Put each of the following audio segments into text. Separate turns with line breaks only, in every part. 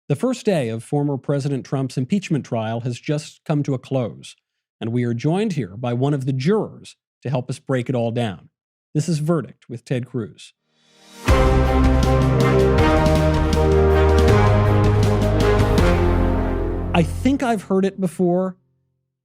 The first day of former President Trump's impeachment trial has just come to a close, and we are joined here by one of the jurors to help us break it all down. This is Verdict with Ted Cruz. I think I've heard it before.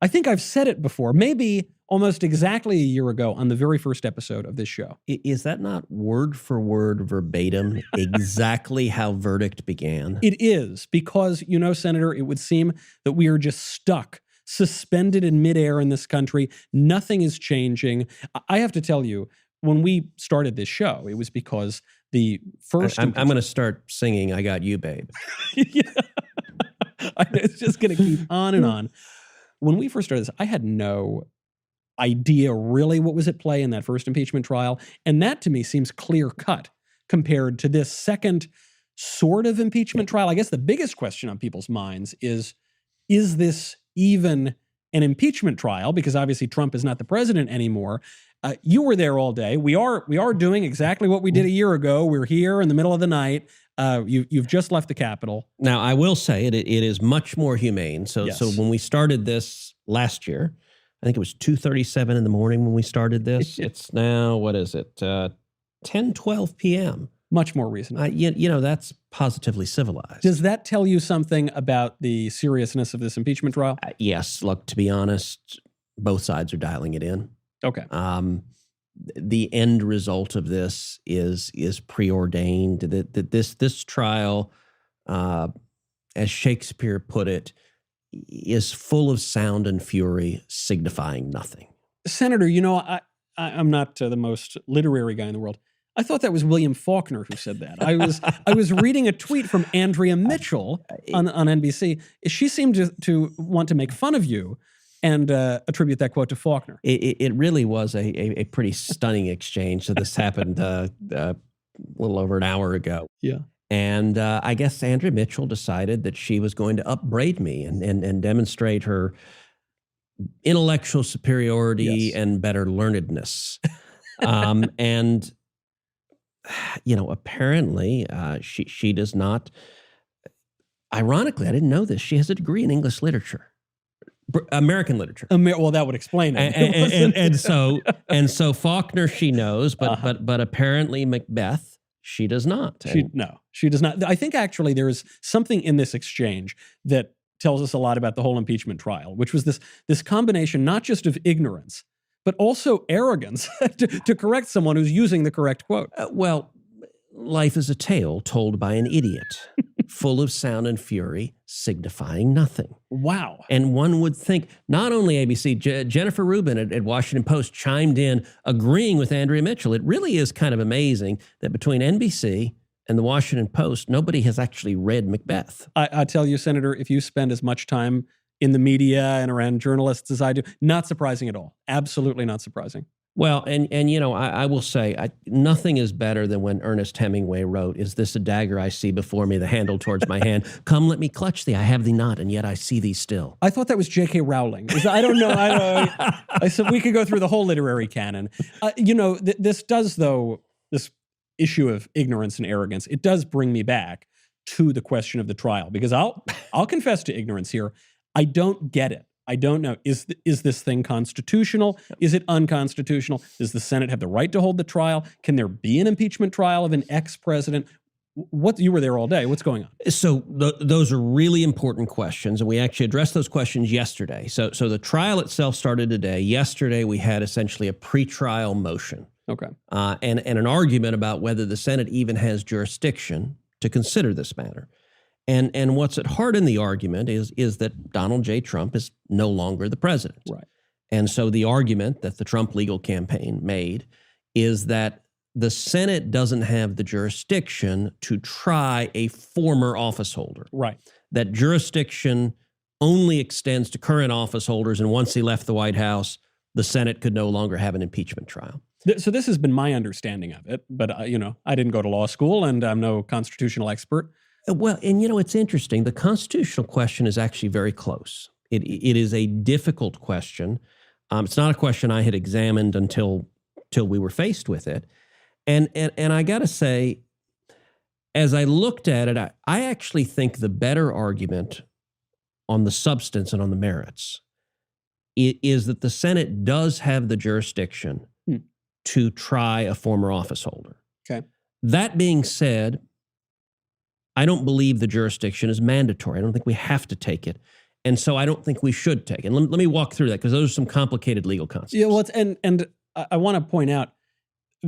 I think I've said it before, maybe almost exactly a year ago on the very first episode of this show.
Is that not word for word verbatim exactly how Verdict began?
It is, because, you know, Senator, it would seem that we are just stuck, suspended in midair in this country. Nothing is changing. I have to tell you, when we started this show, it was because the first...
I'm going to start singing I Got You, Babe.
Yeah. It's just going to keep on and on. When we first started this, I had no idea really what was at play in that first impeachment trial. And that to me seems clear cut compared to this second sort of impeachment trial. I guess the biggest question on people's minds is this even an impeachment trial? Because obviously Trump is not the president anymore. You were there all day. We are doing exactly what we did a year ago. We're here in the middle of the night. You've just left the Capitol.
Now, I will say it is much more humane. So when we started this last year, I think it was 2:37 in the morning when we started this. It's now, what is it, 10:12 p.m.
Much more reasonable.
You know, that's positively civilized.
Does that tell you something about the seriousness of this impeachment trial?
Yes. Look, to be honest, both sides are dialing it in.
Okay.
The end result of this is preordained. That this trial, as Shakespeare put it, is full of sound and fury, signifying nothing.
Senator, you know, I'm not the most literary guy in the world. I thought that was William Faulkner who said that. I was reading a tweet from Andrea Mitchell on NBC. She seemed to want to make fun of you and attribute that quote to Faulkner.
It really was a pretty stunning exchange. So this happened a little over an hour ago.
Yeah.
And I guess Andrea Mitchell decided that she was going to upbraid me and demonstrate her intellectual superiority and better learnedness. And, you know, apparently she does not, ironically, I didn't know this, she has a degree in English literature. American literature.
Well, that would explain it.
And so Faulkner she knows, but apparently Macbeth she does not.
She does not. I think actually there is something in this exchange that tells us a lot about the whole impeachment trial, which was this combination not just of ignorance, but also arrogance to correct someone who's using the correct quote.
Well, life is a tale told by an idiot, full of sound and fury, signifying nothing.
Wow.
And one would think, not only ABC, Jennifer Rubin at Washington Post chimed in, agreeing with Andrea Mitchell. It really is kind of amazing that between NBC and the Washington Post, nobody has actually read Macbeth.
I tell you, Senator, if you spend as much time in the media and around journalists as I do, not surprising at all. Absolutely not surprising.
Well, and you know, I will say, nothing is better than when Ernest Hemingway wrote, "Is this a dagger I see before me, the handle towards my hand? Come, let me clutch thee. I have thee not, and yet I see thee still."
I thought that was J.K. Rowling. I don't know. I said we could go through the whole literary canon. You know, this does, though, this issue of ignorance and arrogance, it does bring me back to the question of the trial, because I'll confess to ignorance here. I don't get it. I don't know. Is this thing constitutional? Is it unconstitutional? Does the Senate have the right to hold the trial? Can there be an impeachment trial of an ex-president? You were there all day. What's going on?
So those are really important questions, and we actually addressed those questions yesterday. So the trial itself started today. Yesterday, we had essentially a pretrial motion.
Okay.
And an argument about whether the Senate even has jurisdiction to consider this matter. And what's at heart in the argument is that Donald J. Trump is no longer the president.
Right.
And so the argument that the Trump legal campaign made is that the Senate doesn't have the jurisdiction to try a former office holder.
Right.
That jurisdiction only extends to current office holders, and once he left the White House, the Senate could no longer have an impeachment trial.
So this has been my understanding of it, but you know, I didn't go to law school and I'm no constitutional expert.
Well, and you know, it's interesting. The constitutional question is actually very close. It is a difficult question. It's not a question I had examined until we were faced with it. And I got to say, as I looked at it, I actually think the better argument on the substance and on the merits is that the Senate does have the jurisdiction to try a former office holder.
Okay.
That being said, I don't believe the jurisdiction is mandatory. I don't think we have to take it. And so I don't think we should take it. And let me walk through that because those are some complicated legal concepts.
Yeah, well, and I want to point out,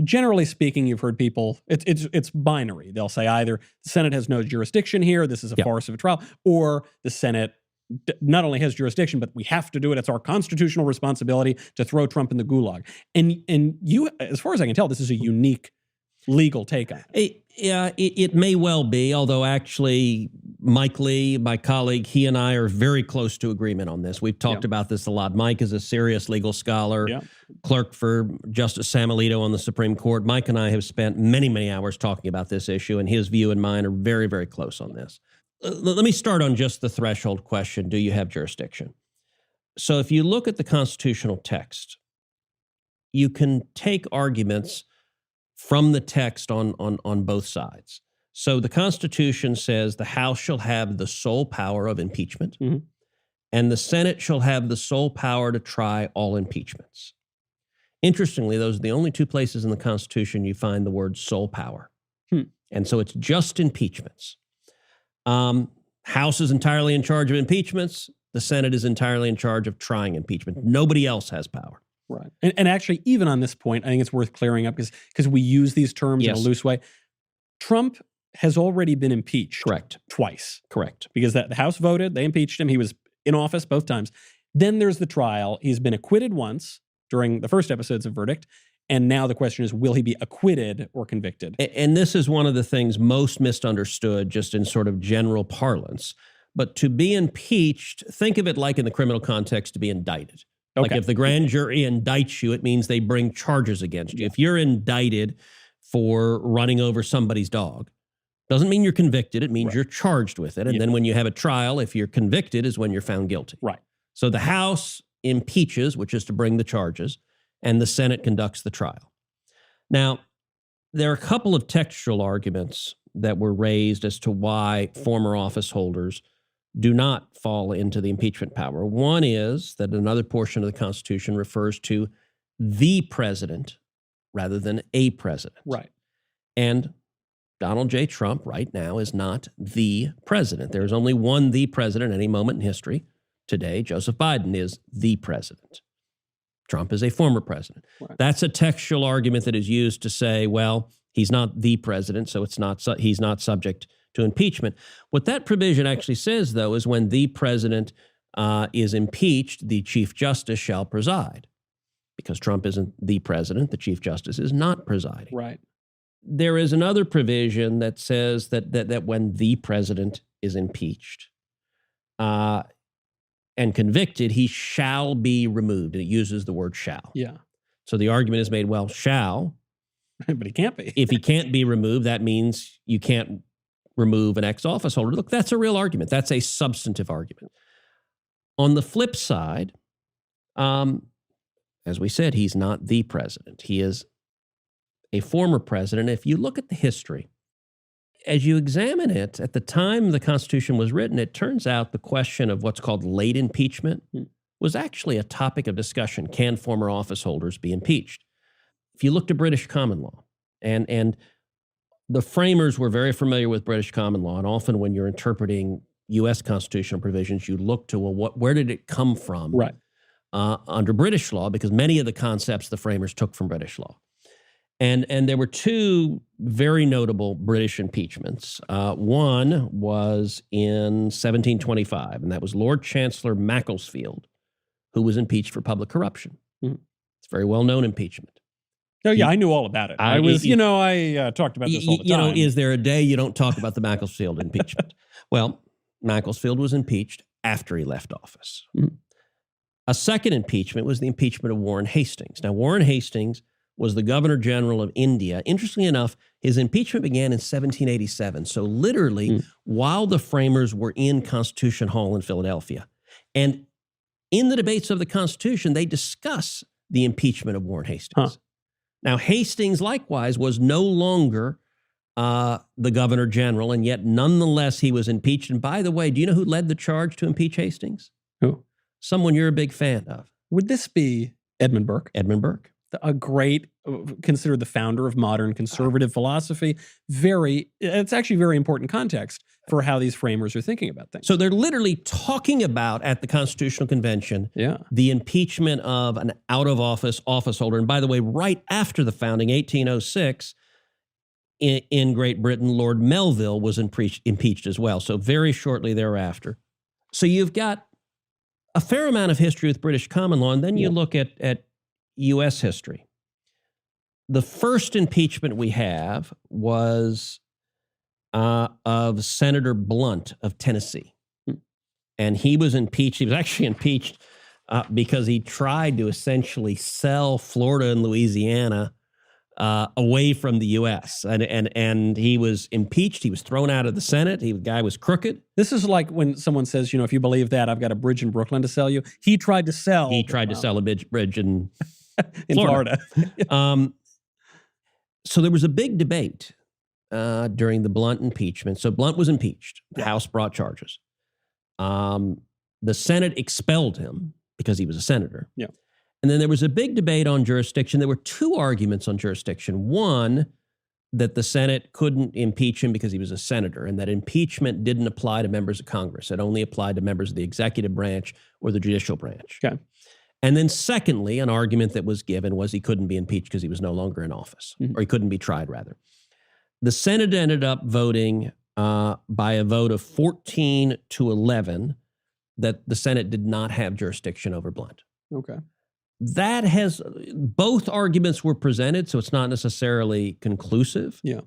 generally speaking, you've heard people, it's binary. They'll say either the Senate has no jurisdiction here, this is a farce of a trial, or the Senate not only has jurisdiction, but we have to do it. It's our constitutional responsibility to throw Trump in the gulag. And you, as far as I can tell, this is a unique legal take on it.
It may well be, although actually Mike Lee, my colleague, he and I are very close to agreement on this. We've talked about this a lot. Mike is a serious legal scholar, clerk for Justice Sam Alito on the Supreme Court. Mike and I have spent many, many hours talking about this issue, and his view and mine are very, very close on this. Let me start on just the threshold question. Do you have jurisdiction? So if you look at the constitutional text, you can take arguments from the text on both sides. So the Constitution says the House shall have the sole power of impeachment, and the Senate shall have the sole power to try all impeachments. Interestingly, those are the only two places in the Constitution you find the word sole power. And so it's just impeachments. House is entirely in charge of impeachments. The Senate is entirely in charge of trying impeachment. Nobody else has power.
Right. And actually, even on this point, I think it's worth clearing up because we use these terms in a loose way. Trump has already been impeached.
Correct.
Twice.
Correct.
Because the House voted, they impeached him. He was in office both times. Then there's the trial. He's been acquitted once during the first episodes of Verdict. And now the question is, will he be acquitted or convicted?
And this is one of the things most misunderstood just in sort of general parlance. But to be impeached, think of it like in the criminal context to be indicted. Like if the grand jury indicts you, it means they bring charges against you. If you're indicted for running over somebody's dog, doesn't mean you're convicted. It means you're charged with it. And then when you have a trial, if you're convicted is when you're found guilty.
Right.
So the House impeaches, which is to bring the charges, and the Senate conducts the trial. Now, there are a couple of textual arguments that were raised as to why former office holders do not fall into the impeachment power. One is that another portion of the Constitution refers to the president rather than a president.
Right.
And Donald J. Trump right now is not the president. There is only one the president at any moment in history. Today, Joseph Biden is the president. Trump is a former president. Right. That's a textual argument that is used to say, well, he's not the president, so he's not subject to impeachment. What that provision actually says, though, is when the president is impeached, the Chief Justice shall preside. Because Trump isn't the president, the Chief Justice is not presiding.
Right.
There is another provision that says that when the president is impeached and convicted, he shall be removed. And it uses the word shall.
Yeah.
So the argument is made, well, shall.
But he can't be.
If he can't be removed, that means you can't remove an ex-office holder. Look, that's a real argument. That's a substantive argument. On the flip side, as we said, he's not the president. He is a former president. If you look at the history, as you examine it, at the time the Constitution was written, it turns out the question of what's called late impeachment was actually a topic of discussion. Can former office holders be impeached? If you look to British common law, and the framers were very familiar with British common law, and often when you're interpreting U.S. constitutional provisions, you look to, well, where did it come from under British law? Because many of the concepts the framers took from British law. And there were two very notable British impeachments. One was in 1725, and that was Lord Chancellor Macclesfield, who was impeached for public corruption. It's a very well-known impeachment.
Oh, yeah, I knew all about it. I talked about this all the time.
Is there a day you don't talk about the Macclesfield impeachment? Well, Macclesfield was impeached after he left office. A second impeachment was the impeachment of Warren Hastings. Now, Warren Hastings was the Governor General of India. Interestingly enough, his impeachment began in 1787. So literally, while the framers were in Constitution Hall in Philadelphia. And in the debates of the Constitution, they discuss the impeachment of Warren Hastings. Now, Hastings, likewise, was no longer the governor general, and yet nonetheless he was impeached. And by the way, do you know who led the charge to impeach Hastings?
Who?
Someone you're a big fan of.
Would this be Edmund Burke?
Edmund Burke.
A great, considered the founder of modern conservative philosophy. It's actually very important context for how these framers are thinking about things.
So they're literally talking about at the Constitutional Convention the impeachment of an out-of-office office holder. And by the way, right after the founding, 1806, in Great Britain, Lord Melville was impeached as well. So very shortly thereafter. So you've got a fair amount of history with British common law, and then you look at U.S. history. The first impeachment we have was of Senator Blunt of Tennessee. And he was impeached. He was actually impeached because he tried to essentially sell Florida and Louisiana away from the U.S. And he was impeached. He was thrown out of the Senate. The guy was crooked.
This is like when someone says, if you believe that, I've got a bridge in Brooklyn to sell you. He tried to sell.
He tried to sell a bridge in
Florida.
So there was a big debate during the Blunt impeachment. So Blunt was impeached. The House brought charges. The Senate expelled him because he was a senator.
Yeah.
And then there was a big debate on jurisdiction. There were two arguments on jurisdiction. One, that the Senate couldn't impeach him because he was a senator, and that impeachment didn't apply to members of Congress. It only applied to members of the executive branch or the judicial branch.
Okay.
And then secondly, an argument that was given was he couldn't be impeached because he was no longer in office, or he couldn't be tried, rather. The Senate ended up voting by a vote of 14-11 that the Senate did not have jurisdiction over Blunt.
Okay.
Both arguments were presented, so it's not necessarily conclusive.
Yeah.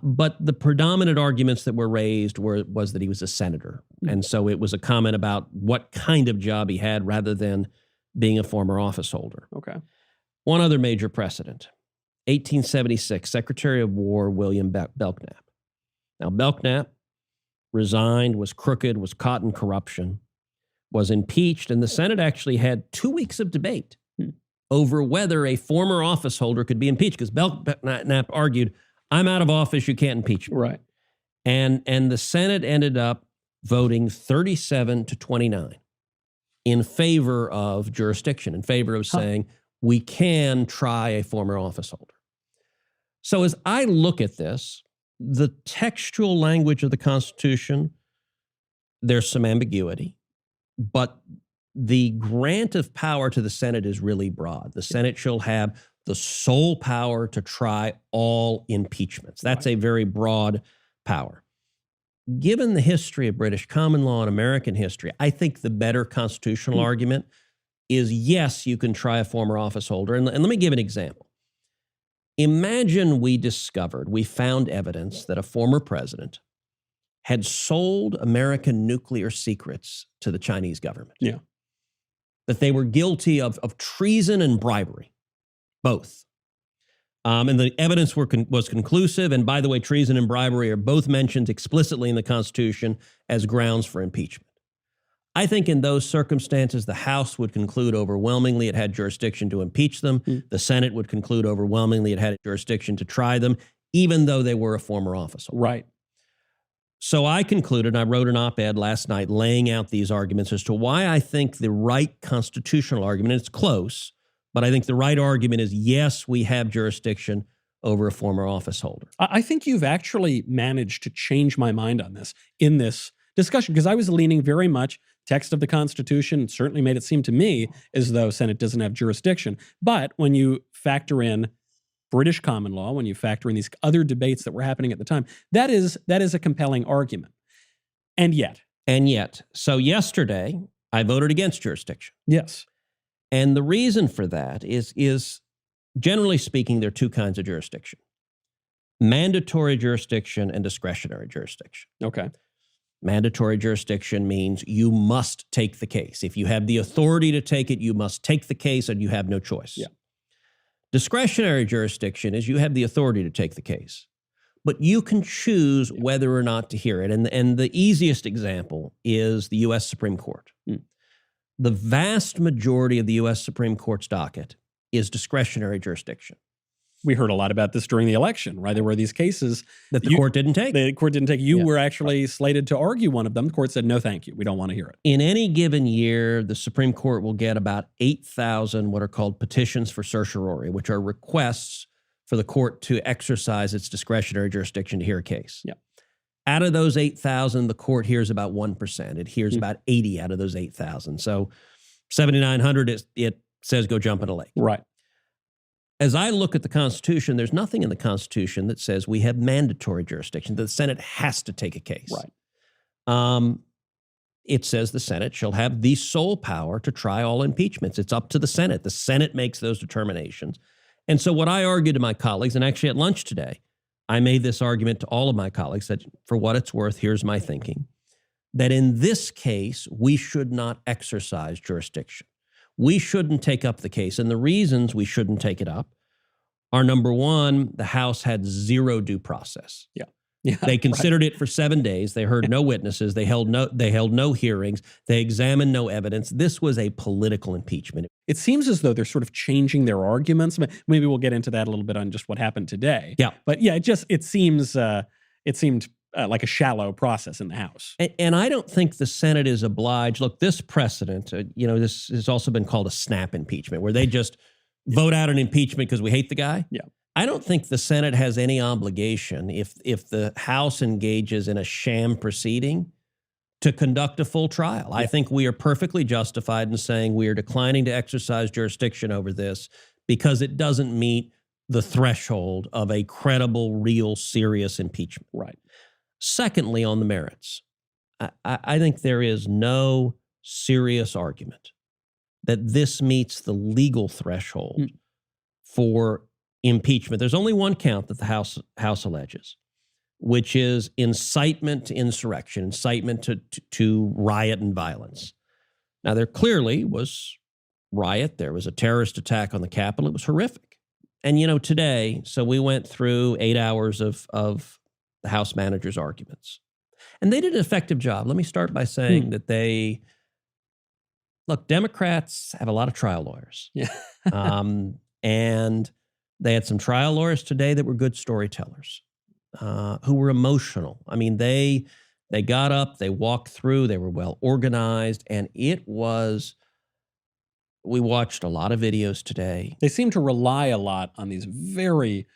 But the predominant arguments that were raised was that he was a senator. And so it was a comment about what kind of job he had rather than being a former office holder.
Okay.
One other major precedent, 1876, Secretary of War William Belknap. Now, Belknap resigned, was crooked, was caught in corruption, was impeached, and the Senate actually had 2 weeks of debate over whether a former office holder could be impeached, because Belknap argued, I'm out of office, you can't impeach me.
Right.
And the Senate ended up voting 37-29 in favor of jurisdiction, in favor of saying we can try a former office holder. So as I look at this, the textual language of the Constitution, there's some ambiguity, but the grant of power to the Senate is really broad. The Senate shall have the sole power to try all impeachments. That's a very broad power. Given the history of British common law and American history, I think the better constitutional argument is, yes, you can try a former office holder. And let me give an example. Imagine we found evidence that a former president had sold American nuclear secrets to the Chinese government.
Yeah.
That they were guilty of treason and bribery, both. And the evidence was conclusive. And by the way, treason and bribery are both mentioned explicitly in the Constitution as grounds for impeachment. I think in those circumstances, the House would conclude overwhelmingly it had jurisdiction to impeach them. The Senate would conclude overwhelmingly it had jurisdiction to try them, even though they were a former office holder.
Right.
So I concluded, I wrote an op-ed last night laying out these arguments as to why I think the right constitutional argument, and it's close, but I think the right argument is, yes, we have jurisdiction over a former office holder.
I think you've actually managed to change my mind on this in this discussion, because I was leaning very much text of the Constitution. It certainly made it seem to me as though Senate doesn't have jurisdiction. But when you factor in British common law, when you factor in these other debates that were happening at the time, that is a compelling argument. And yet, so yesterday I voted against jurisdiction. Yes.
And the reason for that is generally speaking, there are two kinds of jurisdiction: mandatory jurisdiction and discretionary jurisdiction.
Okay.
Mandatory jurisdiction means you must take the case. If you have the authority to take it, you must take the case and you have no choice.
Yeah.
Discretionary jurisdiction is you have the authority to take the case, but you can choose whether or not to hear it. And the easiest example is the U.S. Supreme Court. The vast majority of the U.S. Supreme Court's docket is discretionary jurisdiction.
we heard a lot about this during the election, right? There were these cases
that the court didn't take.
The court didn't take. You were actually slated to argue one of them. The court said, no, thank you. We don't want to hear it.
In any given year, the Supreme Court will get about 8,000 what are called petitions for certiorari, which are requests for the court to exercise its discretionary jurisdiction to hear a case.
Yeah.
Out of those 8,000, the court hears about 1%. It hears about 80 out of those 8,000. So 7,900, it says go jump in a lake.
Right.
As I look at the Constitution, there's nothing in the Constitution that says we have mandatory jurisdiction, that the Senate has to take a case.
Right.
It says the Senate shall have the sole power to try all impeachments. It's up to the Senate. The Senate makes those determinations. And so what I argue to my colleagues, and actually at lunch today, I made this argument to all of my colleagues that for what it's worth, here's my thinking, that in this case, we should not exercise jurisdiction. We shouldn't take up the case. And the reasons we shouldn't take it up are, number one, the House had zero due process.
Yeah.
They considered it for 7 days. They heard no witnesses. They held no hearings. They examined no evidence. This was a political impeachment.
It seems as though they're sort of changing their arguments. Maybe we'll get into that a little bit on just what happened today.
Yeah.
But yeah, it seemed like a shallow process in the House.
And I don't think the Senate is obliged. Look, this precedent, this has also been called a snap impeachment, where they just vote out an impeachment because we hate the guy.
Yeah.
I don't think the Senate has any obligation if the House engages in a sham proceeding to conduct a full trial. Yeah. I think we are perfectly justified in saying we are declining to exercise jurisdiction over this because it doesn't meet the threshold of a credible, real, serious impeachment.
Right.
Secondly, on the merits, I think there is no serious argument that this meets the legal threshold for impeachment. There's only one count that the House alleges, which is incitement to insurrection, incitement to riot and violence. Now, there clearly was riot. There was a terrorist attack on the Capitol. It was horrific. And, today, so we went through 8 hours of the House manager's arguments. And they did an effective job. Let me start by saying that Democrats have a lot of trial lawyers.
Yeah.
And they had some trial lawyers today that were good storytellers, who were emotional. I mean, they got up, they walked through, they were well organized, and we watched a lot of videos today.
They seem to rely a lot on these very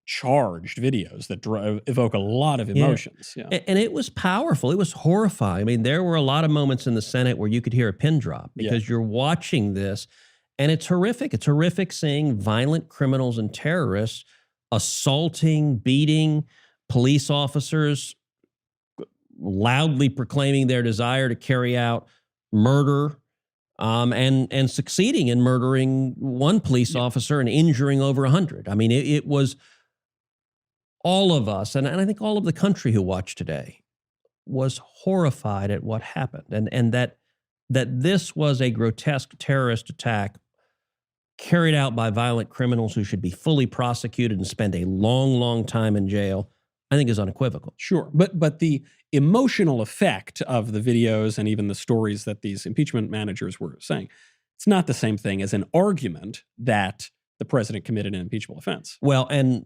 charged videos that evoke a lot of emotions. Yeah.
And it was powerful. It was horrifying. I mean, there were a lot of moments in the Senate where you could hear a pin drop because you're watching this, and it's horrific. It's horrific seeing violent criminals and terrorists assaulting, beating police officers, loudly proclaiming their desire to carry out murder, and succeeding in murdering one police officer and injuring over 100. I mean, it was all of us, and I think all of the country who watched today was horrified at what happened, and that this was a grotesque terrorist attack carried out by violent criminals who should be fully prosecuted and spend a long, long time in jail, I think is unequivocal.
Sure. But the emotional effect of the videos and even the stories that these impeachment managers were saying, it's not the same thing as an argument that the president committed an impeachable offense.
Well, and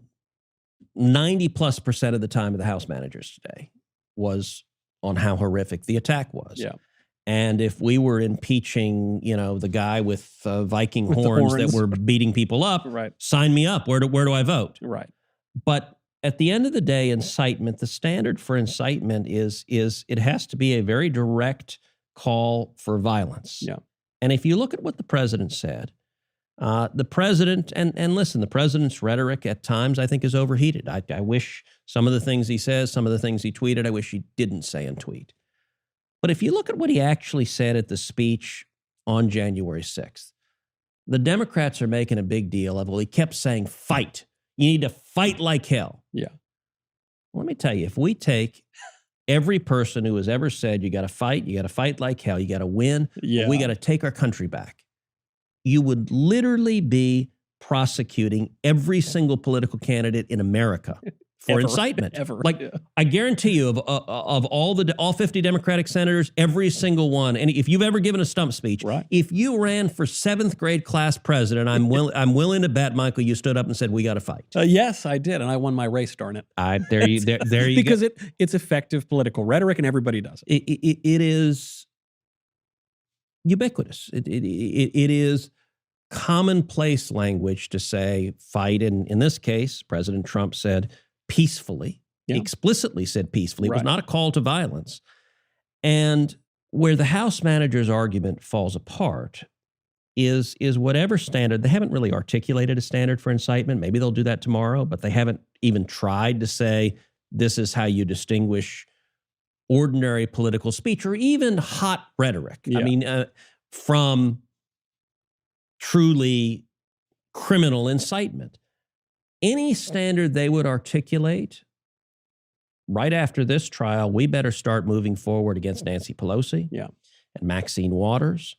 90+% of the time of the House managers today was on how horrific the attack was.
Yeah.
And if we were impeaching, the guy with Viking horns that were beating people up,
right,
sign me up. Where do I vote?
Right.
But at the end of the day, incitement, the standard for incitement is it has to be a very direct call for violence.
Yeah.
And if you look at what the president said, the president, and listen, the president's rhetoric at times I think is overheated. I wish some of the things he says, some of the things he tweeted, I wish he didn't say and tweet. But if you look at what he actually said at the speech on January 6th, the Democrats are making a big deal of, well, he kept saying, fight. You need to fight like hell.
Yeah.
Let me tell you, if we take every person who has ever said, you got to fight like hell, you got to win, we got to take our country back, you would literally be prosecuting every single political candidate in America for
Ever.
incitement.
Ever.
Like,
Yeah.
I guarantee you, of all 50 Democratic senators, every single one, and if you've ever given a stump speech,
Right.
if you ran for 7th grade class president, I'm willing to bet, Michael, you stood up and said, "We got to fight."
Yes, I did, and I won my race. Darn it!
There you
because
go.
it's effective political rhetoric, and everybody does it.
It is ubiquitous. It is commonplace language to say fight. In this case, President Trump said peacefully, explicitly said peacefully. It was not a call to violence. And where the House manager's argument falls apart is whatever standard. They haven't really articulated a standard for incitement. Maybe they'll do that tomorrow, but they haven't even tried to say this is how you distinguish ordinary political speech or even hot rhetoric. I mean, from truly criminal incitement. Any standard they would articulate right after this trial, we better start moving forward against Nancy Pelosi and Maxine Waters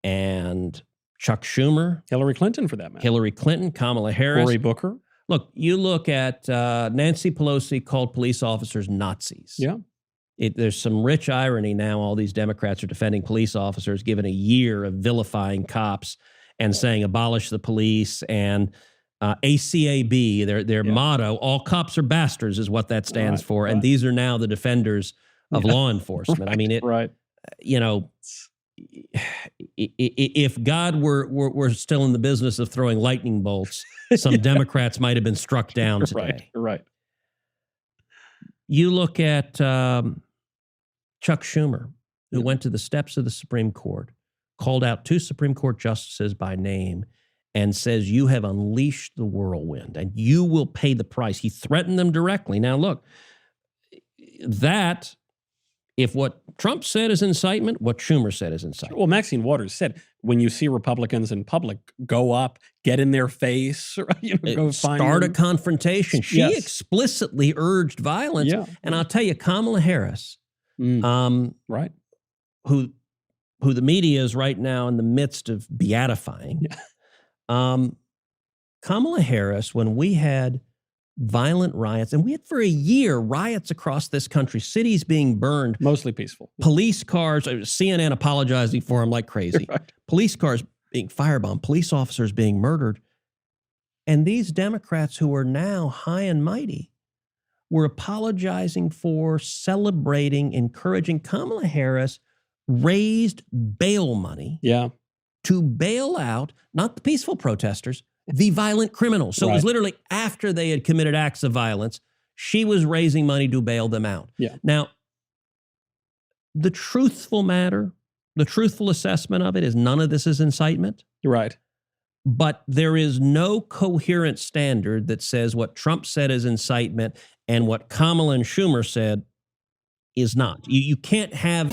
and Chuck Schumer.
Hillary Clinton, for that matter.
Hillary Clinton, Kamala Harris.
Cory Booker.
Look, you look at Nancy Pelosi called police officers Nazis.
Yeah.
There's some rich irony now. All these Democrats are defending police officers, given a year of vilifying cops and saying abolish the police, and ACAB, their motto, all cops are bastards, is what that stands for. And these are now the defenders of law enforcement. I mean, you know, if God were still in the business of throwing lightning bolts, some Democrats might have been struck down today.
Right.
You look at Chuck Schumer, who went to the steps of the Supreme Court, called out 2 Supreme Court justices by name, and says, you have unleashed the whirlwind and you will pay the price. He threatened them directly. Now, look, that, if what Trump said is incitement, what Schumer said is incitement.
Well, Maxine Waters said, when you see Republicans in public, go up, get in their face, go
start a confrontation. She explicitly urged violence.
Yeah.
And I'll tell you, Kamala Harris, who the media is right now in the midst of beatifying. Kamala Harris, when we had violent riots, and we had for a year riots across this country, cities being burned.
Mostly peaceful. Police
cars, CNN apologizing for them like crazy. Police cars being firebombed, police officers being murdered. And these Democrats who are now high and mighty were apologizing for, celebrating, encouraging. Kamala Harris raised bail money to bail out, not the peaceful protesters, the violent criminals. So it was literally after they had committed acts of violence, she was raising money to bail them out. Now, the truthful matter, the truthful assessment of it is none of this is incitement. But there is no coherent standard that says what Trump said is incitement and what Kamala and Schumer said is not. You can't have...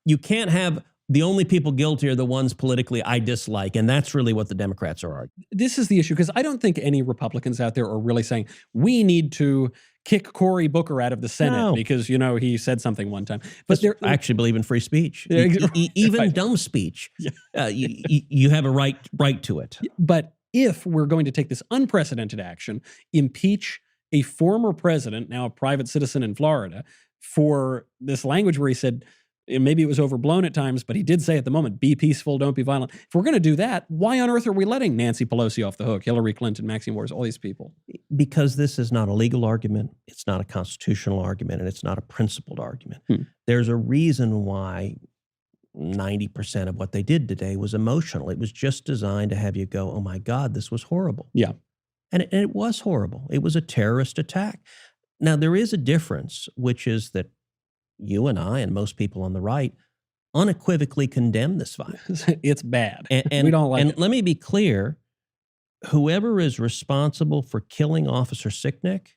You can't have the only people guilty are the ones politically I dislike, and that's really what the Democrats are arguing.
This is the issue, because I don't think any Republicans out there are really saying, we need to kick Cory Booker out of the Senate because, he said something one time. But
I actually believe in free speech. Even dumb speech. You have a right to it.
But if we're going to take this unprecedented action, impeach a former president, now a private citizen in Florida, for this language where he said, maybe it was overblown at times, but he did say at the moment, be peaceful, don't be violent. If we're going to do that, why on earth are we letting Nancy Pelosi off the hook, Hillary Clinton, Maxine Waters, all these people?
Because this is not a legal argument, it's not a constitutional argument, and it's not a principled argument. There's a reason why 90% of what they did today was emotional. It was just designed to have you go, oh my God, this was horrible.
Yeah.
And it was horrible. It was a terrorist attack. Now, there is a difference, which is that you and I and most people on the right unequivocally condemn this violence.
It's bad.
And
we don't like it.
And let me be clear, whoever is responsible for killing Officer Sicknick,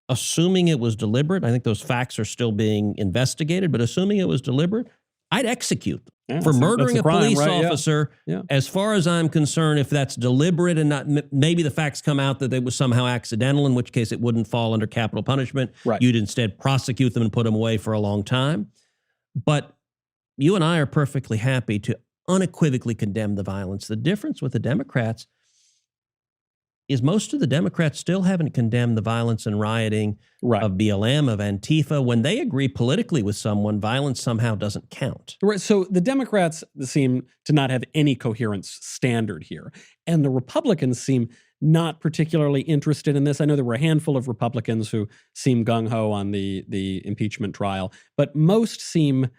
assuming it was deliberate, I think those facts are still being investigated, but assuming it was deliberate, I'd execute them.
Yeah,
for murdering a
crime,
police
right?
officer.
Yeah.
As far as I'm concerned, if that's deliberate and not, maybe the facts come out that it was somehow accidental, in which case it wouldn't fall under capital punishment.
Right.
You'd instead prosecute them and put them away for a long time. But you and I are perfectly happy to unequivocally condemn the violence. The difference with the Democrats is most of the Democrats still haven't condemned the violence and rioting of BLM, of Antifa. When they agree politically with someone, violence somehow doesn't count.
Right. So the Democrats seem to not have any coherent standard here. And the Republicans seem not particularly interested in this. I know there were a handful of Republicans who seem gung-ho on the impeachment trial, but most seem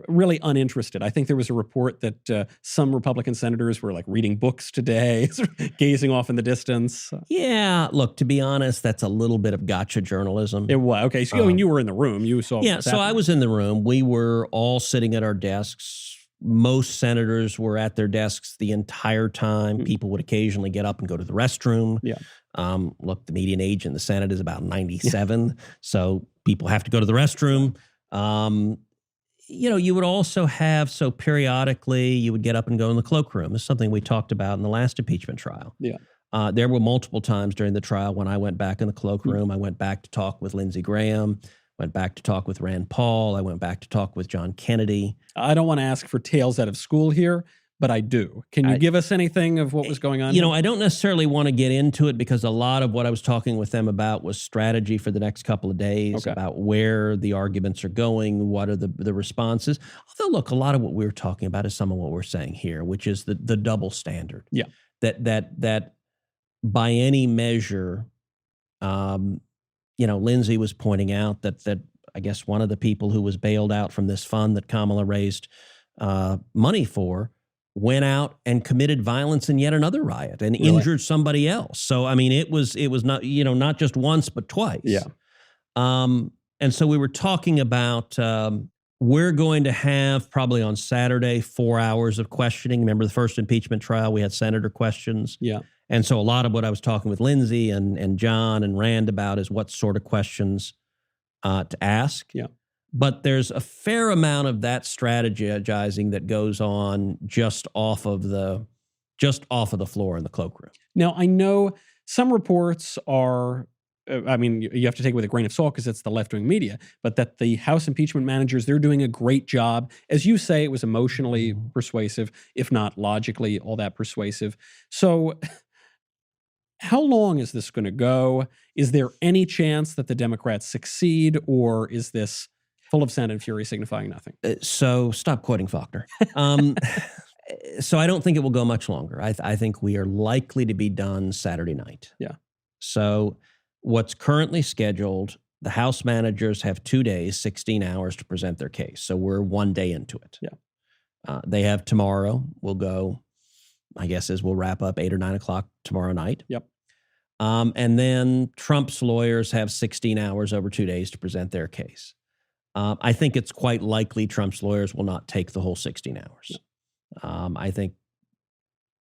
really uninterested. I think there was a report that some Republican senators were like reading books today, sort of gazing off in the distance.
Yeah, look, to be honest, that's a little bit of gotcha journalism.
It was. Okay, so I mean, you were in the room. You saw.
Yeah, so I was in the room. We were all sitting at our desks. Most senators were at their desks the entire time. People would occasionally get up and go to the restroom.
Yeah.
Look, the median age in the Senate is about 97, so people have to go to the restroom. You know, you would also have, so periodically you would get up and go in the cloakroom. It's something we talked about in the last impeachment trial.
Yeah.
There were multiple times during the trial when I went back in the cloakroom. I went back to talk with Lindsey Graham, went back to talk with Rand Paul. I went back to talk with John Kennedy.
I don't want to ask for tales out of school here, but I do. Can you give us anything of what was going on?
You know, I don't necessarily want to get into it because a lot of what I was talking with them about was strategy for the next couple of days, about where the arguments are going, what are the responses. Although, look, a lot of what we were talking about is some of what we're saying here, which is the double standard.
Yeah.
That by any measure, you know, Lindsey was pointing out that I guess one of the people who was bailed out from this fund that Kamala raised money for went out and committed violence in yet another riot and injured somebody else. So, I mean, it was not, you know, not just once, but twice.
Yeah.
And so we were talking about, we're going to have probably on Saturday, 4 hours of questioning. Remember the first impeachment trial, we had senator questions.
Yeah.
And so a lot of what I was talking with Lindsey and John and Rand about is what sort of questions to ask.
Yeah.
But there's a fair amount of that strategizing that goes on just off of the floor in the cloakroom.
Now, I know some reports are, I mean, you have to take it with a grain of salt because it's the left-wing media, but that the House impeachment managers, they're doing a great job. As you say, it was emotionally persuasive, if not logically all that persuasive. So how long is this going to go? Is there any chance that the Democrats succeed, or is this full of sand and fury signifying nothing?
So stop quoting Faulkner. So I don't think it will go much longer. I think we are likely to be done Saturday night.
Yeah.
So what's currently scheduled, the House managers have 2 days, 16 hours to present their case. So we're 1 day into it.
Yeah.
They have tomorrow. We'll go, I guess, we'll wrap up 8 or 9 o'clock tomorrow night.
Yep.
And then Trump's lawyers have 16 hours over 2 days to present their case. I think it's quite likely Trump's lawyers will not take the whole 16 hours. I think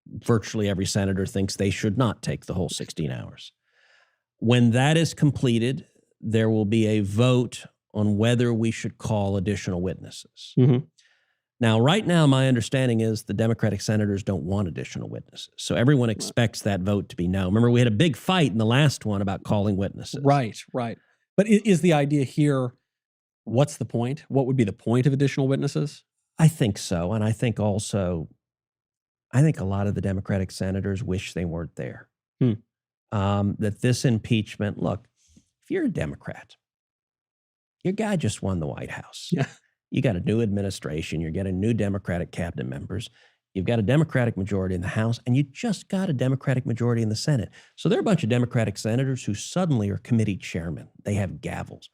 virtually every senator thinks they should not take the whole 16 hours. When that is completed, there will be a vote on whether we should call additional witnesses.
Mm-hmm.
Now, right now, my understanding is the Democratic senators don't want additional witnesses. So everyone expects that vote to be no. Remember, we had a big fight in the last one about calling witnesses.
Right. But is the idea here, what's the point? What would be the point of additional witnesses?
I think so. And I think also, I think a lot of the Democratic senators wish they weren't there. That this impeachment, look, if you're a Democrat, your guy just won the White House.
Yeah.
You got a new administration. You're getting new Democratic cabinet members. You've got a Democratic majority in the House, and you just got a Democratic majority in the Senate. So there are a bunch of Democratic senators who suddenly are committee chairmen. They have gavels.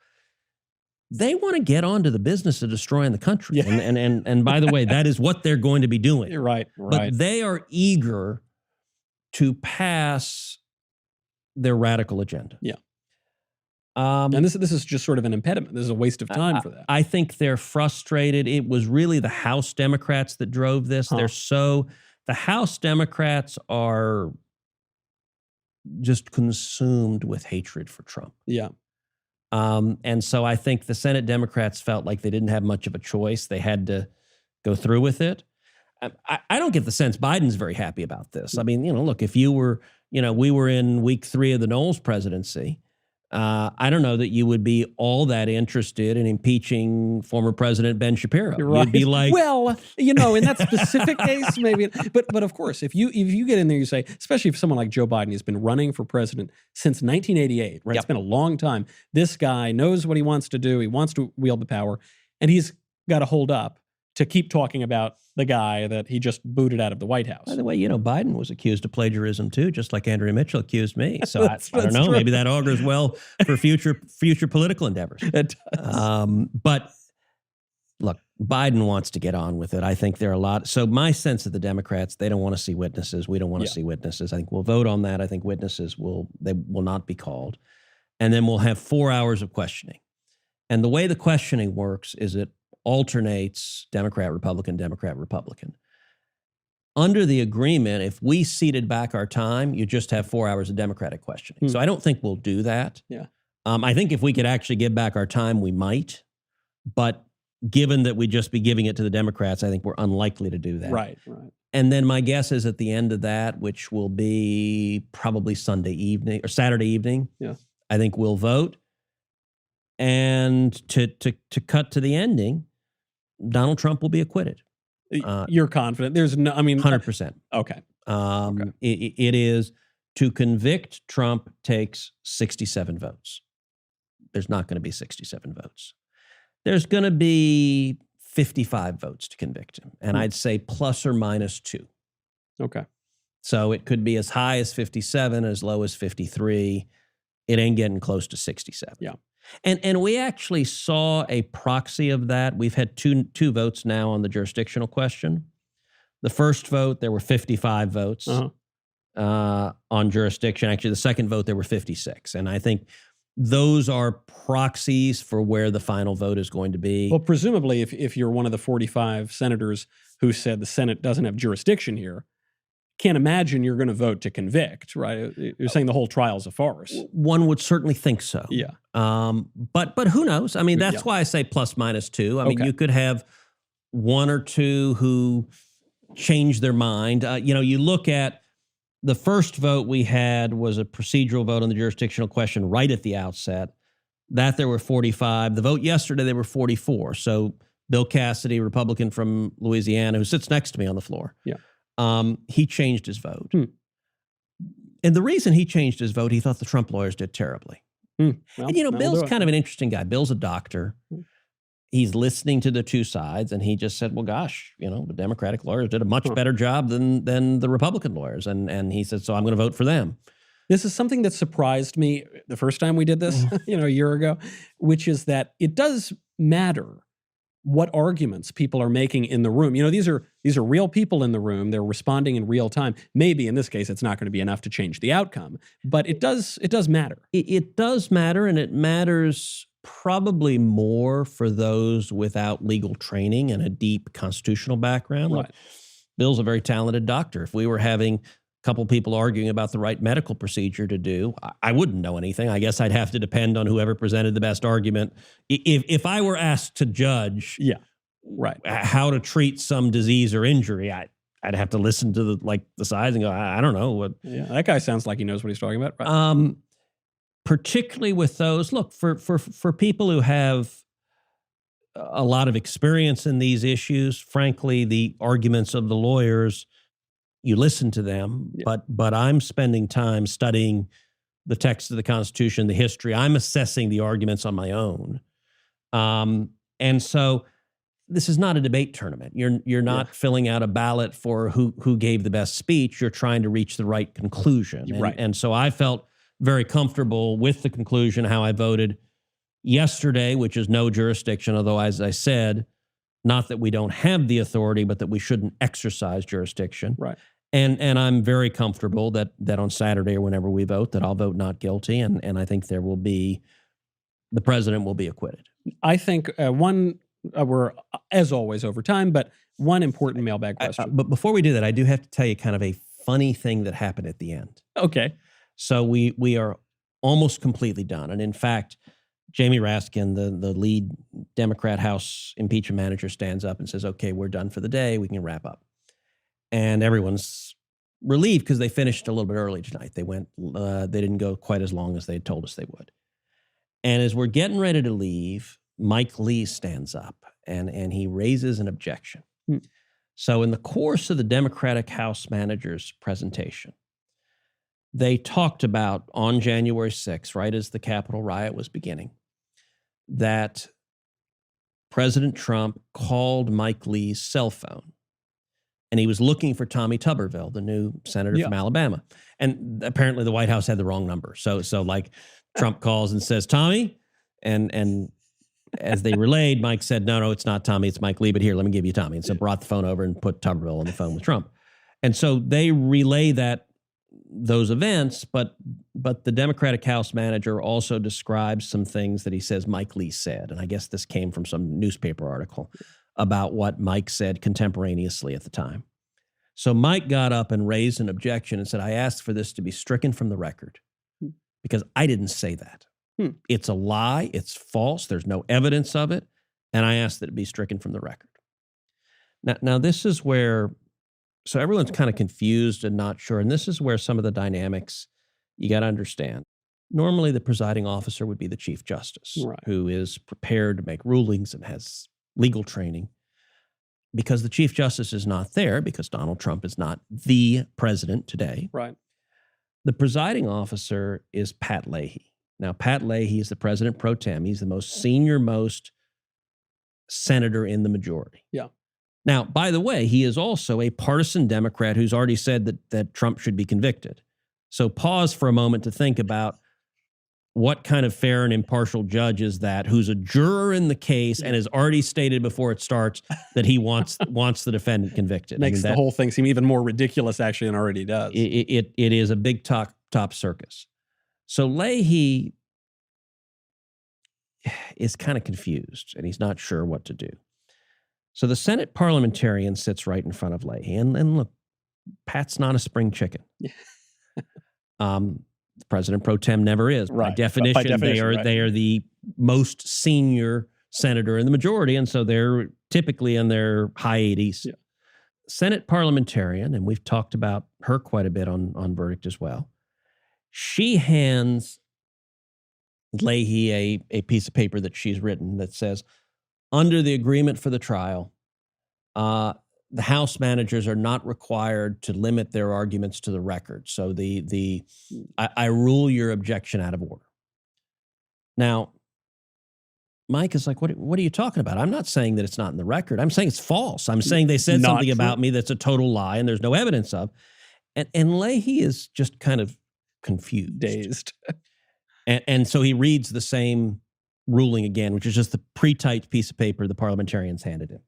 They want to get on to the business of destroying the country.
Yeah.
And by the way, that is what they're going to be doing.
You're right.
But they are eager to pass their radical agenda.
Yeah. And this is just sort of an impediment. This is a waste of time for that.
I think they're frustrated. It was really the House Democrats that drove this. The House Democrats are just consumed with hatred for Trump.
Yeah.
And so I think the Senate Democrats felt like they didn't have much of a choice. They had to go through with it. I don't get the sense Biden's very happy about this. I mean, look, if you were, we were in week 3 of the Knowles presidency. I don't know that you would be all that interested in impeaching former President Ben Shapiro.
You're right.
You'd be like,
well, in that specific case, maybe. But of course, if you get in there, you say, especially if someone like Joe Biden has been running for president since 1988, right?
Yep.
It's been a long time. This guy knows what he wants to do. He wants to wield the power, and he's got to hold up to keep talking about the guy that he just booted out of the White House.
By the way, Biden was accused of plagiarism too, just like Andrea Mitchell accused me. So I don't know.
true.
Maybe that augurs well for future political endeavors.
It does.
But look, Biden wants to get on with it. I think there are a lot. So my sense of the Democrats, they don't want to see witnesses. We don't want to see witnesses. I think we'll vote on that. I think witnesses will not be called. And then we'll have 4 hours of questioning. And the way the questioning works is it alternates Democrat, Republican, Democrat, Republican. Under the agreement, if we ceded back our time, you just have 4 hours of Democratic questioning. So I don't think we'll do that.
Yeah.
I think if we could actually give back our time, we might. But given that we'd just be giving it to the Democrats, I think we're unlikely to do that.
Right.
And then my guess is at the end of that, which will be probably Sunday evening or Saturday evening, I think we'll vote. And to cut to the ending, Donald Trump will be acquitted.
You're confident? There's no,
100%.
Okay.
It is, to convict Trump takes 67 votes. There's not going to be 67 votes. There's going to be 55 votes to convict him. And I'd say plus or minus 2.
Okay.
So it could be as high as 57, as low as 53. It ain't getting close to 67.
Yeah.
And we actually saw a proxy of that. We've had two votes now on the jurisdictional question. The first vote, there were 55 votes on jurisdiction. Actually, the second vote, there were 56. And I think those are proxies for where the final vote is going to be.
Well, presumably, if you're one of the 45 senators who said the Senate doesn't have jurisdiction here, can't imagine you're going to vote to convict, right? You're saying the whole trial's a farce.
One would certainly think so.
Yeah.
But who knows? I mean, that's why I say plus minus 2. I mean, you could have 1 or 2 who change their mind. You look at the first vote we had was a procedural vote on the jurisdictional question right at the outset. That there were 45. The vote yesterday, there were 44. So Bill Cassidy, Republican from Louisiana, who sits next to me on the floor.
Yeah.
He changed his vote. And the reason he changed his vote, he thought the Trump lawyers did terribly.
Well,
and Bill's kind of an interesting guy. Bill's a doctor. He's listening to the two sides, and he just said, well, gosh, the Democratic lawyers did a much better job than the Republican lawyers. And he said, so I'm going to vote for them.
This is something that surprised me the first time we did this, a year ago, which is that it does matter what arguments people are making in the room. These are real people in the room. They're responding in real time. Maybe in this case, it's not going to be enough to change the outcome, but it does matter.
It does matter, and it matters probably more for those without legal training and a deep constitutional background.
Right.
Look, Bill's a very talented doctor. If we were having couple people arguing about the right medical procedure to do, I wouldn't know anything. I guess I'd have to depend on whoever presented the best argument. If I were asked to judge how to treat some disease or injury, I'd have to listen to the sides and go, I don't know. What.
Yeah, that guy sounds like he knows what he's talking about. Right?
Particularly with those, look, for people who have a lot of experience in these issues, frankly, the arguments of the lawyers, you listen to them, but I'm spending time studying the text of the Constitution, the history. I'm assessing the arguments on my own. And so this is not a debate tournament. You're not filling out a ballot for who gave the best speech. You're trying to reach the right conclusion. And so I felt very comfortable with the conclusion, how I voted yesterday, which is no jurisdiction, although, as I said, not that we don't have the authority, but that we shouldn't exercise jurisdiction.
Right.
And I'm very comfortable that on Saturday or whenever we vote, that I'll vote not guilty. And I think the president will be acquitted.
I think we're, as always, over time, but one important mailbag question.
But before we do that, I do have to tell you kind of a funny thing that happened at the end.
Okay.
So we are almost completely done. And in fact, Jamie Raskin, the lead Democrat House impeachment manager, stands up and says, okay, we're done for the day. We can wrap up. And everyone's relieved because they finished a little bit early tonight. They didn't go quite as long as they had told us they would. And as we're getting ready to leave, Mike Lee stands up and he raises an objection. So in the course of the Democratic House manager's presentation, they talked about on January 6th, right as the Capitol riot was beginning, that President Trump called Mike Lee's cell phone and he was looking for Tommy Tuberville, the new senator from Alabama. And apparently the White House had the wrong number. So like Trump calls and says, Tommy, and as they relayed, Mike said, no, it's not Tommy, it's Mike Lee, but here, let me give you Tommy. And so brought the phone over and put Tuberville on the phone with Trump. And so they relay those events, but the Democratic House manager also describes some things that he says Mike Lee said. And I guess this came from some newspaper article about what Mike said contemporaneously at the time. So Mike got up and raised an objection and said, I asked for this to be stricken from the record because I didn't say that. It's a lie. It's false. There's no evidence of it. And I asked that it be stricken from the record. Now this is where, so everyone's kind of confused and not sure. And this is where some of the dynamics you got to understand. Normally the presiding officer would be the Chief Justice, who is prepared to make rulings and has legal training. Because the Chief Justice is not there, because Donald Trump is not the president today.
Right.
The presiding officer is Pat Leahy. Now, Pat Leahy is the president pro tem. He's the most senior-most senator in the majority.
Yeah.
Now, by the way, he is also a partisan Democrat who's already said that Trump should be convicted. So pause for a moment to think about what kind of fair and impartial judge is that, who's a juror in the case and has already stated before it starts that he wants the defendant convicted.
Makes the whole thing seem even more ridiculous, actually, than it already does.
It is a big top circus. So Leahy is kind of confused, and he's not sure what to do. So the Senate parliamentarian sits right in front of Leahy, and look, Pat's not a spring chicken. The president pro tem never is. Right. By definition, they are the most senior senator in the majority, and so they're typically in their high 80s. Yeah. Senate parliamentarian, and we've talked about her quite a bit on Verdict as well. She hands Leahy a piece of paper that she's written that says, under the agreement for the trial, the House managers are not required to limit their arguments to the record. So I rule your objection out of order. Now, Mike is like, what are you talking about? I'm not saying that it's not in the record. I'm saying it's false. I'm saying they said something about me that's a total lie and there's no evidence of. And Leahy is just kind of confused.
Dazed.
And so he reads the same ruling again, which is just the pre-typed piece of paper the parliamentarians handed him.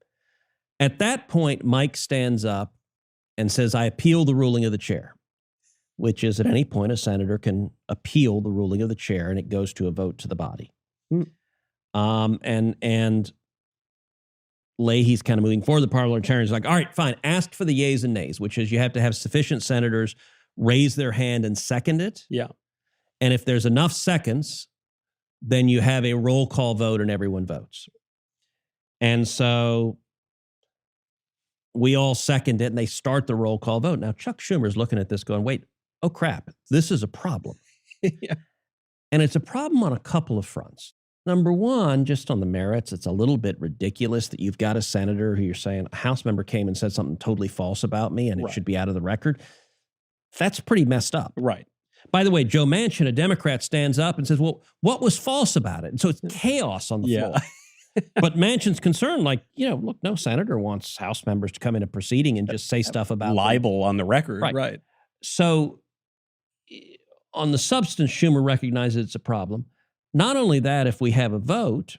At that point, Mike stands up and says, I appeal the ruling of the chair, which is at any point a senator can appeal the ruling of the chair and it goes to a vote to the body. And Leahy's kind of moving forward. The parliamentarian's like, all right, fine, ask for the yeas and nays, which is you have to have sufficient senators raise their hand and second it.
Yeah.
And if there's enough seconds, then you have a roll call vote and everyone votes. And so we all second it and they start the roll call vote. Now, Chuck Schumer's looking at this going, wait, oh crap, this is a problem.
Yeah.
And it's a problem on a couple of fronts. Number one, just on the merits, it's a little bit ridiculous that you've got a senator who you're saying a House member came and said something totally false about me and it should be out of the record. That's pretty messed up.
Right.
By the way, Joe Manchin, a Democrat, stands up and says, well, what was false about it? And so it's chaos on the floor. But Manchin's concerned, like, look, no senator wants House members to come in a proceeding and just say stuff about
libel on the record. Right.
So on the substance, Schumer recognizes it's a problem. Not only that, if we have a vote,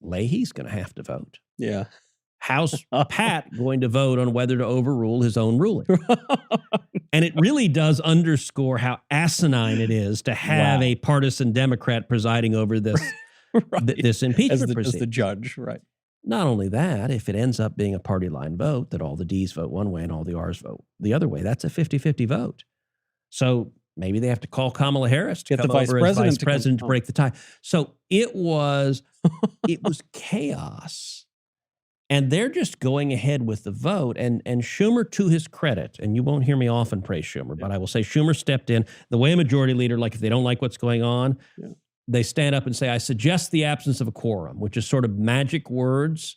Leahy's going to have to vote.
Yeah.
House Pat going to vote on whether to overrule his own ruling. And it really does underscore how asinine it is to have a partisan Democrat presiding over this, this impeachment proceeding.
As the judge, right.
Not only that, if it ends up being a party line vote, that all the Ds vote one way and all the Rs vote the other way, that's a 50-50 vote. So maybe they have to call Kamala Harris to
get
come
the
over as vice president to break the tie. So it was chaos. And they're just going ahead with the vote. And Schumer, to his credit, and you won't hear me often praise Schumer, but I will say Schumer stepped in the way a majority leader, like if they don't like what's going on, they stand up and say, I suggest the absence of a quorum, which is sort of magic words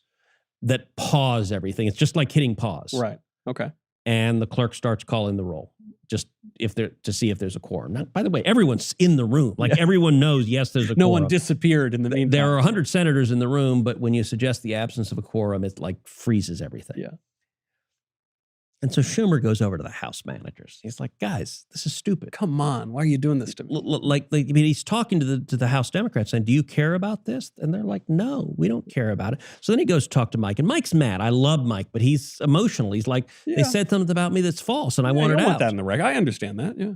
that pause everything. It's just like hitting pause.
Right. Okay.
And the clerk starts calling the roll, just to see if there's a quorum. Now, by the way, everyone's in the room. Like everyone knows, yes, there's a quorum.
No one disappeared in the meantime.
There are 100 senators in the room, but when you suggest the absence of a quorum, it like freezes everything.
Yeah.
And so Schumer goes over to the House managers. He's like, guys, this is stupid.
Come on. Why are you doing this to me?
He's talking to the House Democrats saying, do you care about this? And they're like, no, we don't care about it. So then he goes to talk to Mike, and Mike's mad. I love Mike, but he's emotional. He's like, they said something about me that's false, and I want it out.
I want that in the reg. I understand that, yeah.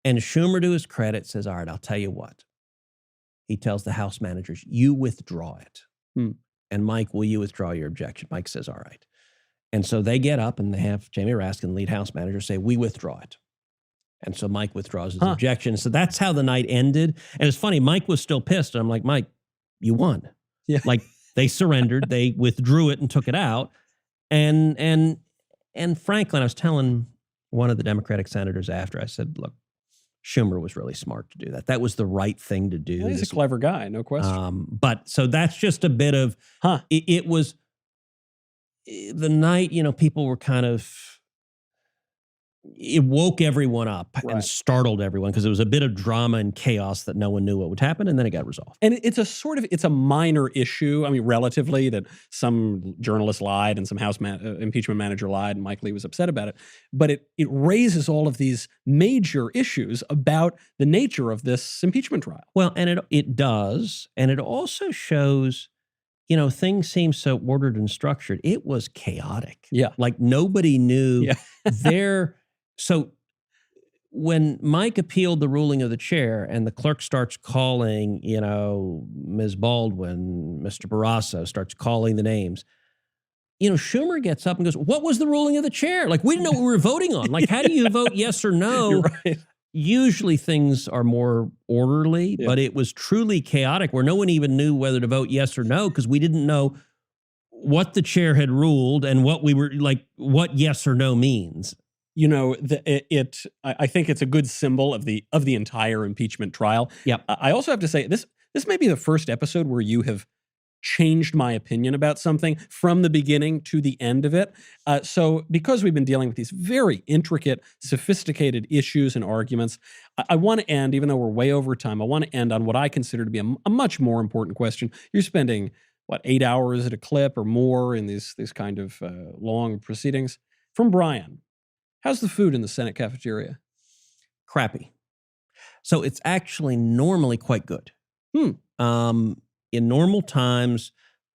And Schumer, to his credit, says, all right, I'll tell you what. He tells the House managers, you withdraw it. And Mike, will you withdraw your objection? Mike says, all right. And so they get up and they have Jamie Raskin, lead House manager, say, we withdraw it. And so Mike withdraws his objection. So that's how the night ended. And it's funny, Mike was still pissed. And I'm like, Mike, you won.
Yeah.
Like they surrendered, they withdrew it and took it out. And Franklin, I was telling one of the Democratic senators after, I said, look, Schumer was really smart to do that. That was the right thing to do.
Well, he's a clever guy, no question.
But so that's just a bit of, it was the night, people were kind of, it woke everyone up and startled everyone because it was a bit of drama and chaos that no one knew what would happen, and then it got resolved.
And it's a minor issue, I mean, relatively, that some journalist lied and some House impeachment manager lied, and Mike Lee was upset about it. But it raises all of these major issues about the nature of this impeachment trial.
Well, and it does, and it also shows, things seem so ordered and structured. It was chaotic.
Yeah.
Like nobody knew So when Mike appealed the ruling of the chair and the clerk starts calling, Ms. Baldwin, Mr. Barrasso starts calling the names, Schumer gets up and goes, what was the ruling of the chair? Like, we didn't know what we were voting on. Like, how do you vote yes or no?
You're right.
Usually things are more orderly, but it was truly chaotic where no one even knew whether to vote yes or no because we didn't know what the chair had ruled and what we were like, what yes or no means.
I think it's a good symbol of the entire impeachment trial.
Yep.
I also have to say this may be the first episode where you have changed my opinion about something from the beginning to the end of it. So because we've been dealing with these very intricate, sophisticated issues and arguments, I want to end, even though we're way over time, I want to end on what I consider to be a much more important question. You're spending, 8 hours at a clip or more in these kind of long proceedings. From Brian. How's the food in the Senate cafeteria?
Crappy. So it's actually normally quite good. In normal times,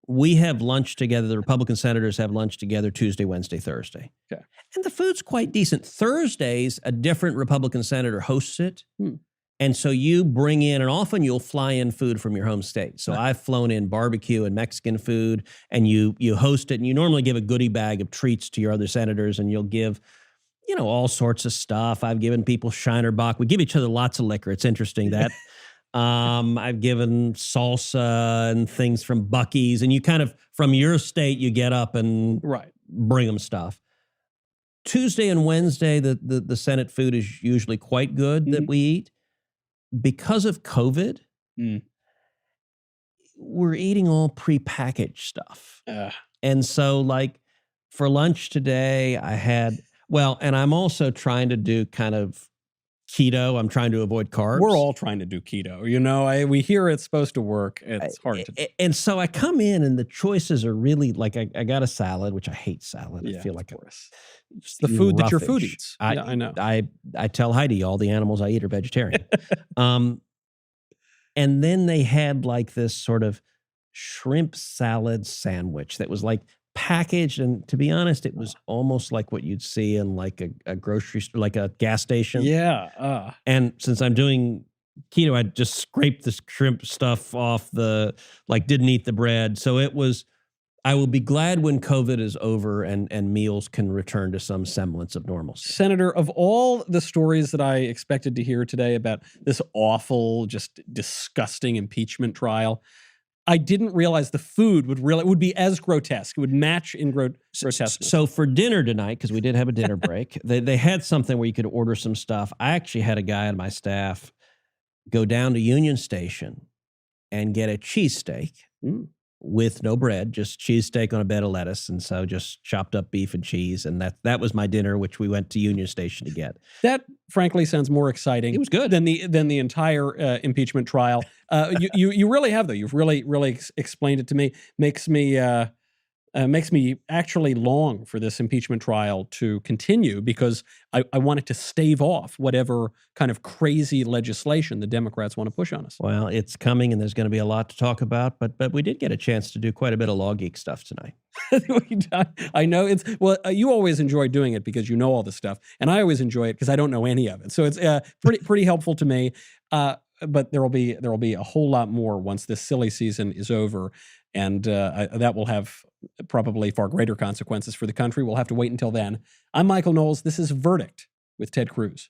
we have lunch together. The Republican senators have lunch together Tuesday, Wednesday, Thursday.
Okay.
And the food's quite decent. Thursdays, a different Republican senator hosts it. And so you bring in, and often you'll fly in food from your home state. So I've flown in barbecue and Mexican food, and you host it, and you normally give a goodie bag of treats to your other senators, and you'll give all sorts of stuff. I've given people Shiner Bock. We give each other lots of liquor. It's interesting that. I've given salsa and things from Buc-ee's, and you kind of, from your state, you get up and bring them stuff. Tuesday and Wednesday, the Senate food is usually quite good that we eat. Because of COVID, we're eating all prepackaged stuff. And so, like, for lunch today, I had... Well, and I'm also trying to do kind of keto. I'm trying to avoid carbs.
We're all trying to do keto. You know, we hear it's supposed to work. It's hard to.
And so I come in and the choices are really like I got a salad, which I hate salad. I feel like
it's the food that your food eats. I know.
I tell Heidi all the animals I eat are vegetarian. And then they had like this sort of shrimp salad sandwich that was like packaged, and to be honest, it was almost like what you'd see in like a grocery store, like a gas station.
Yeah.
And since I'm doing keto, I just scraped the shrimp stuff off didn't eat the bread. So it was, I will be glad when COVID is over and meals can return to some semblance of normalcy.
Senator, of all the stories that I expected to hear today about this awful, just disgusting impeachment trial, I didn't realize the food would be as grotesque. It would match in grotesque.
So for dinner tonight, because we did have a dinner break, they had something where you could order some stuff. I actually had a guy on my staff go down to Union Station and get a cheesesteak with no bread, just cheesesteak on a bed of lettuce, and so just chopped up beef and cheese, and that was my dinner, which we went to Union Station to get.
That frankly sounds more exciting.
It was good
than the entire impeachment trial. You really have, though. You've really explained it to me. Makes me actually long for this impeachment trial to continue, because I want it to stave off whatever kind of crazy legislation the Democrats want to push on us.
Well, it's coming, and there's going to be a lot to talk about, but we did get a chance to do quite a bit of Law Geek stuff tonight.
I know you always enjoy doing it because you know all this stuff, and I always enjoy it because I don't know any of it. So it's pretty helpful to me. But there will be a whole lot more once this silly season is over, and that will have probably far greater consequences for the country. We'll have to wait until then. I'm Michael Knowles. This is Verdict with Ted Cruz.